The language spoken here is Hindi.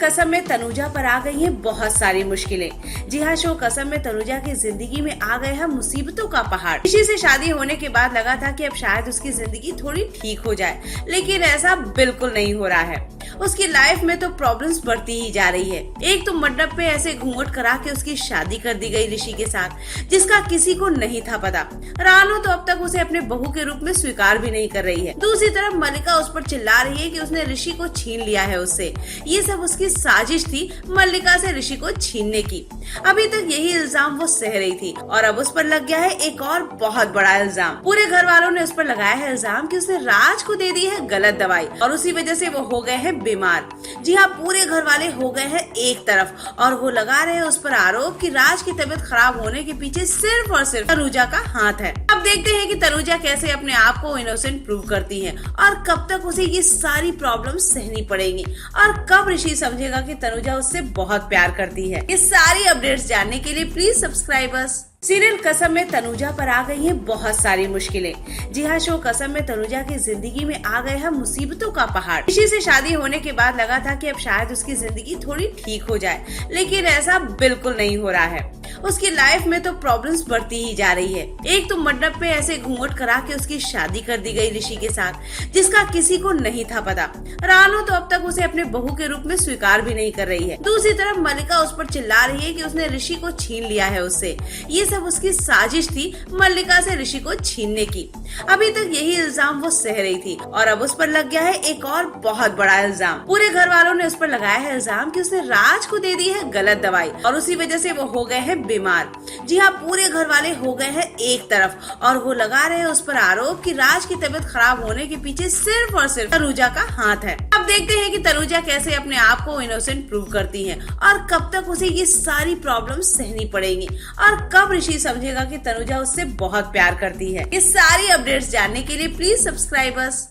कसम में तनुजा पर आ गई हैं बहुत सारी मुश्किलें। जी हाँ, शो कसम में तनुजा की जिंदगी में आ गया है मुसीबतों का पहाड़। ऋषि से शादी होने के बाद लगा था कि अब शायद उसकी जिंदगी थोड़ी ठीक हो जाए, लेकिन ऐसा बिल्कुल नहीं हो रहा है। उसकी लाइफ में तो प्रॉब्लम्स बढ़ती ही जा रही है। एक तो मंडप पे ऐसे घूंघट करा के उसकी शादी कर दी गई ऋषि के साथ, जिसका किसी को नहीं था पता। रानू तो अब तक उसे अपने बहू के रूप में स्वीकार भी नहीं कर रही है। दूसरी तरफ मल्लिका उस पर चिल्ला रही है कि उसने ऋषि को छीन लिया है उससे। ये सब उसकी साजिश थी मल्लिका से ऋषि को छीनने की। अभी तक यही इल्जाम वो सह रही थी और अब उस पर लग गया है एक और बहुत बड़ा इल्जाम। पूरे घर वालों ने उस पर लगाया है इल्जाम कि उसने राज को दे दी है गलत दवाई और उसी वजह से वो हो गए हैं बीमार। जी हाँ, पूरे घर वाले हो गए हैं एक तरफ और वो लगा रहे हैं उस पर आरोप कि राज की तबीयत खराब होने के पीछे सिर्फ और सिर्फ तनुजा का हाथ है। अब देखते हैं कि तनुजा कैसे अपने आप को इनोसेंट प्रूव करती है और कब तक उसे ये सारी प्रॉब्लम सहनी पड़ेंगी और कब ऋषि समझेगा कि तनुजा उससे बहुत प्यार करती है। ये सारी अपडेट्स जानने के लिए प्लीज सब्सक्राइब अस। सीरियल कसम में तनुजा पर आ गई हैं बहुत सारी मुश्किलें। जी हाँ, शो कसम में तनुजा की जिंदगी में आ गया है मुसीबतों का पहाड़। ऋषि से शादी होने के बाद लगा था कि अब शायद उसकी जिंदगी थोड़ी ठीक हो जाए, लेकिन ऐसा बिल्कुल नहीं हो रहा है। उसकी लाइफ में तो प्रॉब्लम्स बढ़ती ही जा रही है। एक तो मंडप पे ऐसे घूंघट करा के उसकी शादी कर दी गई ऋषि के साथ, जिसका किसी को नहीं था पता। रानू तो अब तक उसे अपने बहू के रूप में स्वीकार भी नहीं कर रही है। दूसरी तरफ मल्लिका उस पर चिल्ला रही है कि उसने ऋषि को छीन लिया है उससे। ये सब उसकी साजिश थी मल्लिका से ऋषि को छीनने की। अभी तक यही इल्जाम वो सह रही थी और अब उस पर लग गया है एक और बहुत बड़ा इल्जाम। पूरे घर वालों ने उस पर लगाया है इल्जाम कि उसने राज को दे दी है गलत दवाई और उसी वजह से वो हो गए हैं बीमार। जी हाँ, पूरे घर वाले हो गए हैं एक तरफ और वो लगा रहे हैं उस पर आरोप कि राज की तबीयत खराब होने के पीछे सिर्फ और सिर्फ तनुजा का हाथ है। अब देखते हैं कि तनुजा कैसे अपने आप को इनोसेंट प्रूव करती है और कब तक उसे ये सारी प्रॉब्लम्स सहनी पड़ेंगी और कब ऋषि समझेगा कि तनुजा उससे बहुत प्यार करती है। ये सारी अपडेट्स जानने के लिए प्लीज सब्सक्राइब अस।